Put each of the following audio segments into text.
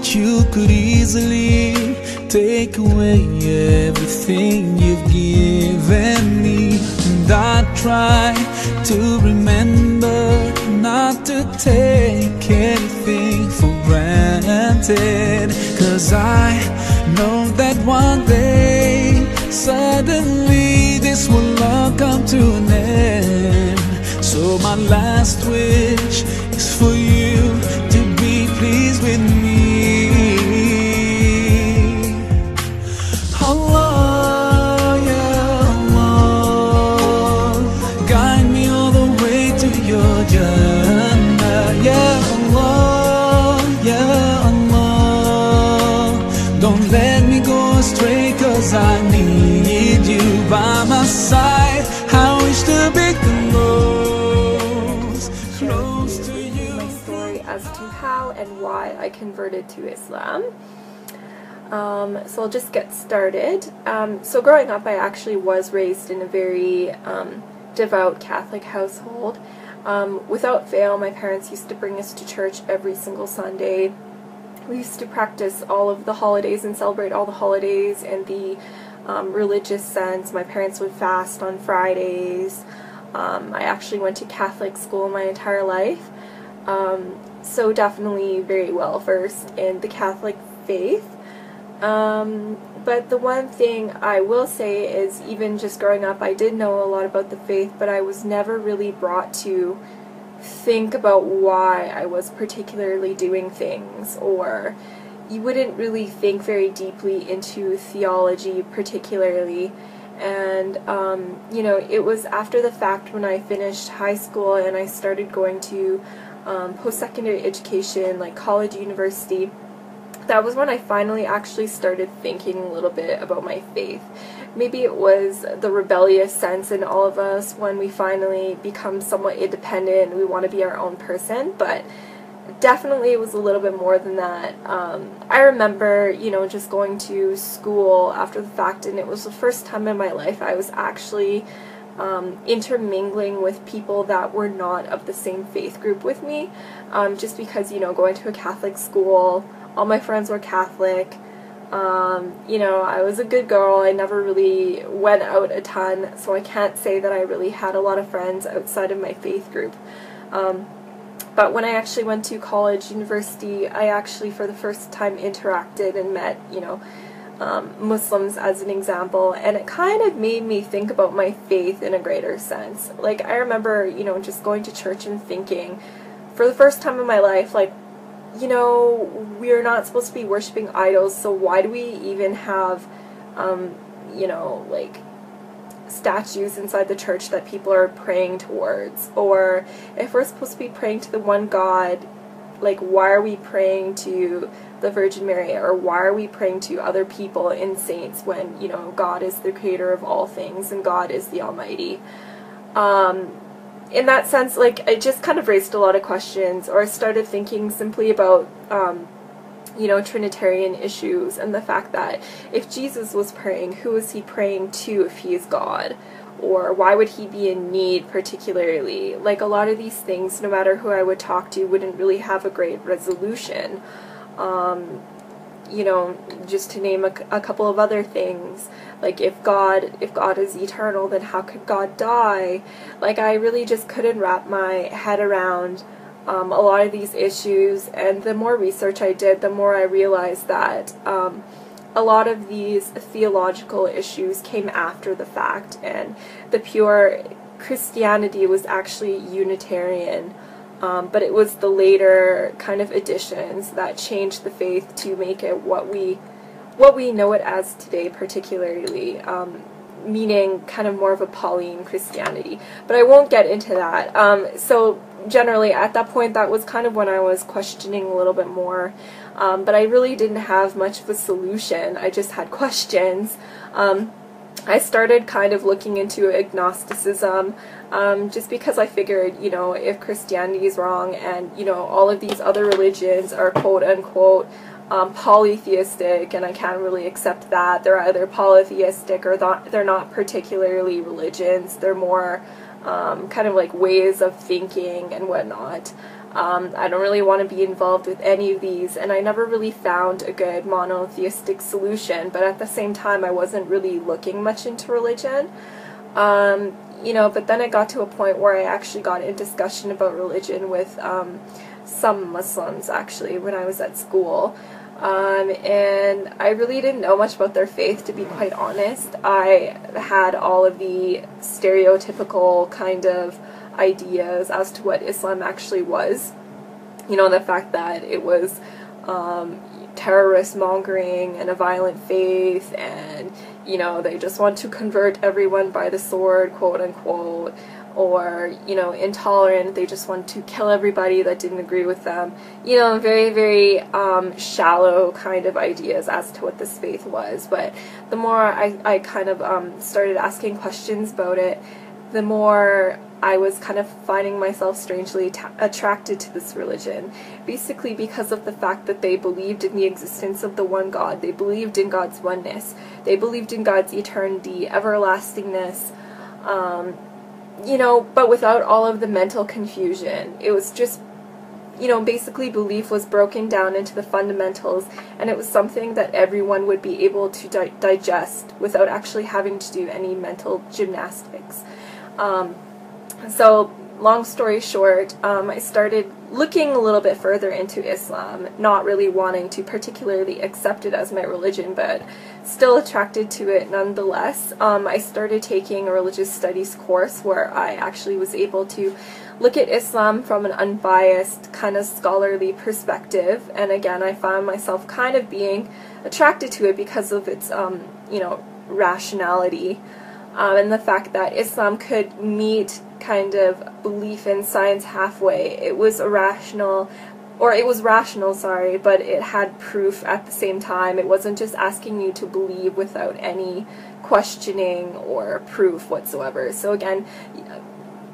that you could easily take away everything you've given me. And I try to remember not to take anything for granted, 'cause I know that one day suddenly this will all come to an end. So my last wish is for you to be pleased with me. Allah, yeah Allah, guide me all the way to your Jannah. Yeah Allah, yeah Allah, don't let me go astray, 'cause I need you by my side. I wish to be close to you. My story as to how and why I converted to Islam. So I'll just get started. So growing up, I actually was raised in a very devout Catholic household. Without fail, my parents used to bring us to church every single Sunday. We used to practice all of the holidays and celebrate all the holidays in the religious sense. My parents would fast on Fridays. I actually went to Catholic school my entire life, so definitely very well versed in the Catholic faith. But the one thing I will say is, even just growing up, I did know a lot about the faith, but I was never really brought to think about why I was particularly doing things, or you wouldn't really think very deeply into theology particularly. And you know, it was after the fact, when I finished high school and I started going to post-secondary education, like college, university, that was when I finally actually started thinking a little bit about my faith. Maybe it was the rebellious sense in all of us when we finally become somewhat independent and we want to be our own person, but definitely it was a little bit more than that. I remember, you know, just going to school after the fact, and it was the first time in my life I was actually intermingling with people that were not of the same faith group with me, just because, you know, going to a Catholic school, all my friends were Catholic. You know, I was a good girl. I never really went out a ton, so I can't say that I really had a lot of friends outside of my faith group. But when I actually went to college, university, I actually for the first time interacted and met, you know, Muslims as an example, and it kind of made me think about my faith in a greater sense. Like, I remember, you know, just going to church and thinking, for the first time in my life, like, you know, we're not supposed to be worshiping idols, so why do we even have, you know, like, statues inside the church that people are praying towards? Or if we're supposed to be praying to the one God, like, why are we praying to the Virgin Mary, or why are we praying to other people and saints when, you know, God is the creator of all things and God is the Almighty? In that sense, like, it just kind of raised a lot of questions, or I started thinking simply about you know, Trinitarian issues, and the fact that if Jesus was praying, who is he praying to if he is God? Or why would he be in need particularly? Like, a lot of these things, no matter who I would talk to, wouldn't really have a great resolution. You know, just to name a couple of other things, like, if God is eternal, then how could God die? Like, I really just couldn't wrap my head around a lot of these issues, and the more research I did, the more I realized that a lot of these theological issues came after the fact, and the pure Christianity was actually Unitarian, but it was the later kind of additions that changed the faith to make it what we know it as today, particularly, meaning kind of more of a Pauline Christianity. But I won't get into that. So generally, at that point, that was kind of when I was questioning a little bit more. But I really didn't have much of a solution. I just had questions. I started kind of looking into agnosticism, just because I figured, you know, if Christianity is wrong and, you know, all of these other religions are quote-unquote polytheistic, and I can't really accept that. They're either polytheistic or they're not particularly religions. They're more kind of like ways of thinking and whatnot. I don't really want to be involved with any of these, and I never really found a good monotheistic solution, but at the same time I wasn't really looking much into religion. You know, but then it got to a point where I actually got in discussion about religion with some Muslims, actually, when I was at school. And I really didn't know much about their faith, to be quite honest. I had all of the stereotypical kind of ideas as to what Islam actually was. You know, the fact that it was terrorist mongering and a violent faith, and, you know, they just want to convert everyone by the sword, quote unquote, or, you know, intolerant, they just want to kill everybody that didn't agree with them. You know, very, very shallow kind of ideas as to what this faith was. But the more I kind of started asking questions about it, the more I was kind of finding myself strangely attracted to this religion, basically because of the fact that they believed in the existence of the one God. They believed in God's oneness. They believed in God's eternity, everlastingness, you know, but without all of the mental confusion. It was just, you know, basically belief was broken down into the fundamentals, and it was something that everyone would be able to digest without actually having to do any mental gymnastics. So, long story short, I started looking a little bit further into Islam, not really wanting to particularly accept it as my religion, but still attracted to it nonetheless. I started taking a religious studies course where I actually was able to look at Islam from an unbiased, kind of scholarly perspective, and again, I found myself kind of being attracted to it because of its, you know, rationality. And the fact that Islam could meet kind of belief in science halfway. It was rational, sorry, but it had proof at the same time. It wasn't just asking you to believe without any questioning or proof whatsoever. So again,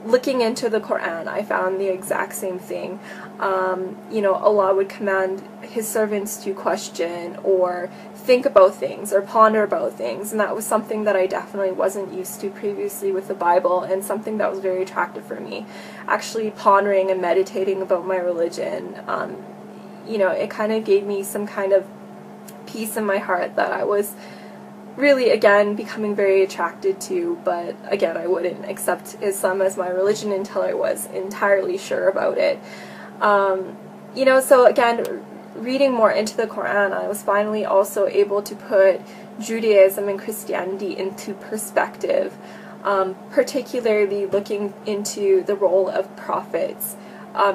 looking into the Quran, I found the exact same thing. You know, Allah would command His servants to question or think about things or ponder about things, and that was something that I definitely wasn't used to previously with the Bible, and something that was very attractive for me. Actually pondering and meditating about my religion, you know, it kind of gave me some kind of peace in my heart that I was really, again, becoming very attracted to, but again, I wouldn't accept Islam as my religion until I was entirely sure about it. You know, so again, reading more into the Quran, I was finally also able to put Judaism and Christianity into perspective, particularly looking into the role of prophets.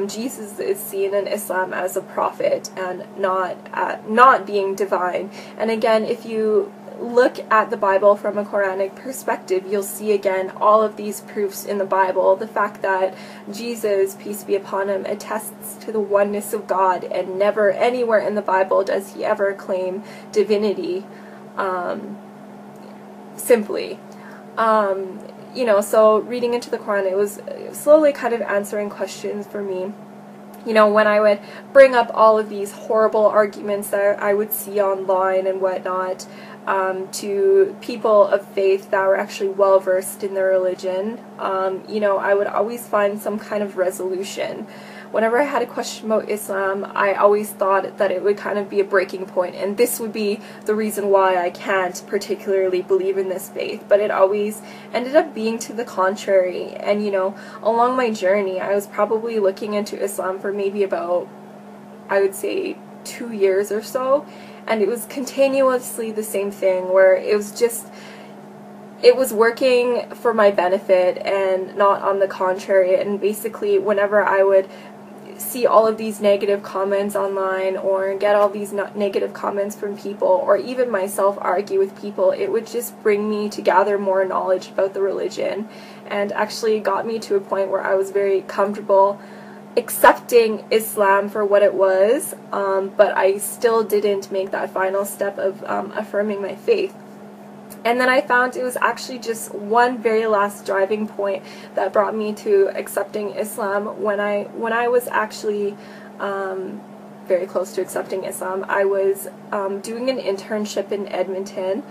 Jesus is seen in Islam as a prophet and not being divine. And again, if you look at the Bible from a Quranic perspective, you'll see again all of these proofs in the Bible. The fact that Jesus, peace be upon him, attests to the oneness of God, and never anywhere in the Bible does he ever claim divinity, simply. You know, so reading into the Quran, it was slowly kind of answering questions for me. You know, when I would bring up all of these horrible arguments that I would see online and whatnot, to people of faith that were actually well versed in their religion, you know, I would always find some kind of resolution. Whenever I had a question about Islam, I always thought that it would kind of be a breaking point, and this would be the reason why I can't particularly believe in this faith, but it always ended up being to the contrary. And, you know, along my journey, I was probably looking into Islam for maybe about, I would say, 2 years or so, and it was continuously the same thing, where it was just, it was working for my benefit and not on the contrary. And basically, whenever I would see all of these negative comments online or get all these negative comments from people, or even myself argue with people, it would just bring me to gather more knowledge about the religion, and actually got me to a point where I was very comfortable accepting Islam for what it was, but I still didn't make that final step of affirming my faith. And then I found it was actually just one very last driving point that brought me to accepting Islam. When I was actually very close to accepting Islam, I was doing an internship in Edmonton,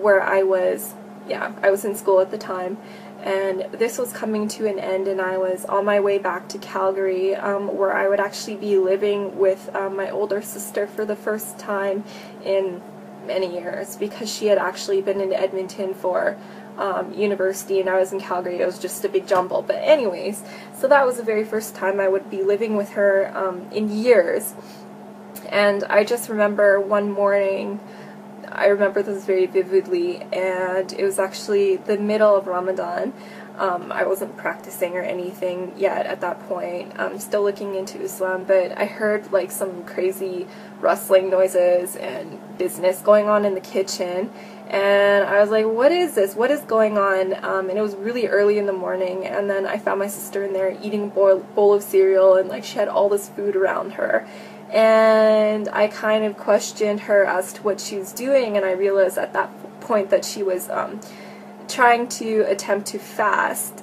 where I was in school at the time, and this was coming to an end, and I was on my way back to Calgary, where I would actually be living with my older sister for the first time in many years, because she had actually been in Edmonton for university and I was in Calgary. It was just a big jumble. But anyways, so that was the very first time I would be living with her in years. And I just remember one morning, I remember this very vividly, and it was actually the middle of Ramadan. I wasn't practicing or anything yet at that point. I'm still looking into Islam, but I heard like some crazy rustling noises and business going on in the kitchen, and I was like, what is this? What is going on? And it was really early in the morning, and then I found my sister in there eating a bowl of cereal, and like she had all this food around her. And I kind of questioned her as to what she was doing, and I realized at that point that she was trying to attempt to fast.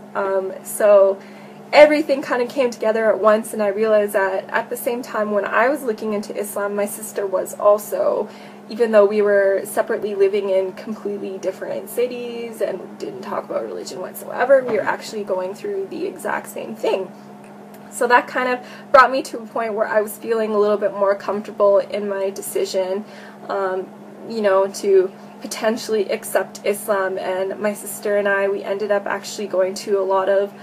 So everything kind of came together at once, and I realized that at the same time when I was looking into Islam, my sister was also, even though we were separately living in completely different cities and didn't talk about religion whatsoever, we were actually going through the exact same thing. So that kind of brought me to a point where I was feeling a little bit more comfortable in my decision, you know, to potentially accept Islam. And my sister and I, we ended up actually going to a lot of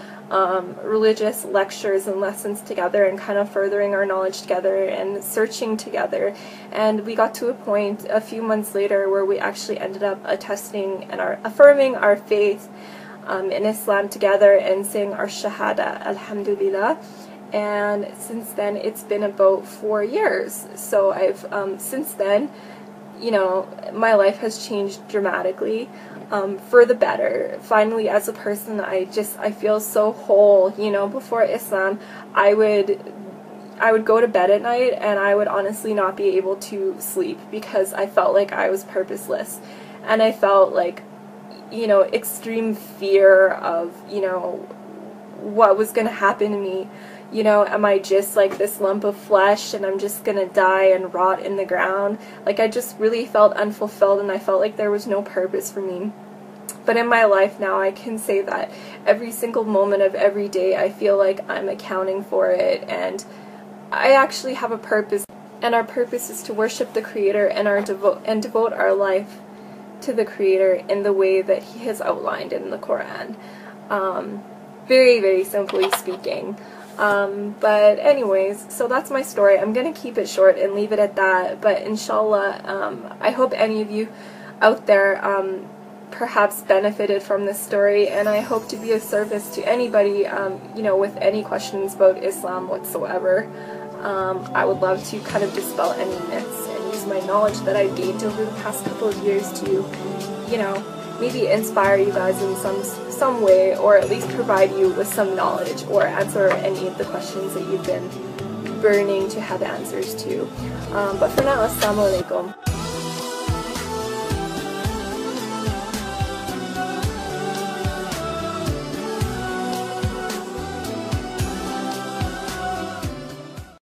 religious lectures and lessons together, and kind of furthering our knowledge together and searching together. And we got to a point a few months later where we actually ended up attesting and affirming our faith in Islam together and saying our Shahada, Alhamdulillah. And since then, it's been about 4 years. So I've, since then, you know, my life has changed dramatically, for the better. Finally, as a person, I feel so whole. You know, before Islam, I would go to bed at night and I would honestly not be able to sleep because I felt like I was purposeless. And I felt like, you know, extreme fear of, you know, what was going to happen to me. You know, am I just like this lump of flesh and I'm just going to die and rot in the ground? Like, I just really felt unfulfilled, and I felt like there was no purpose for me. But in my life now, I can say that every single moment of every day, I feel like I'm accounting for it, and I actually have a purpose, and our purpose is to worship the Creator and devote our life to the Creator in the way that He has outlined in the Quran. Very, very simply speaking. But anyways, so that's my story. I'm going to keep it short and leave it at that, but inshallah, I hope any of you out there perhaps benefited from this story, and I hope to be of service to anybody, you know, with any questions about Islam whatsoever. I would love to kind of dispel any myths and use my knowledge that I've gained over the past couple of years to, you know, maybe inspire you guys in some way, or at least provide you with some knowledge, or answer any of the questions that you've been burning to have answers to. But for now, assalamu alaikum.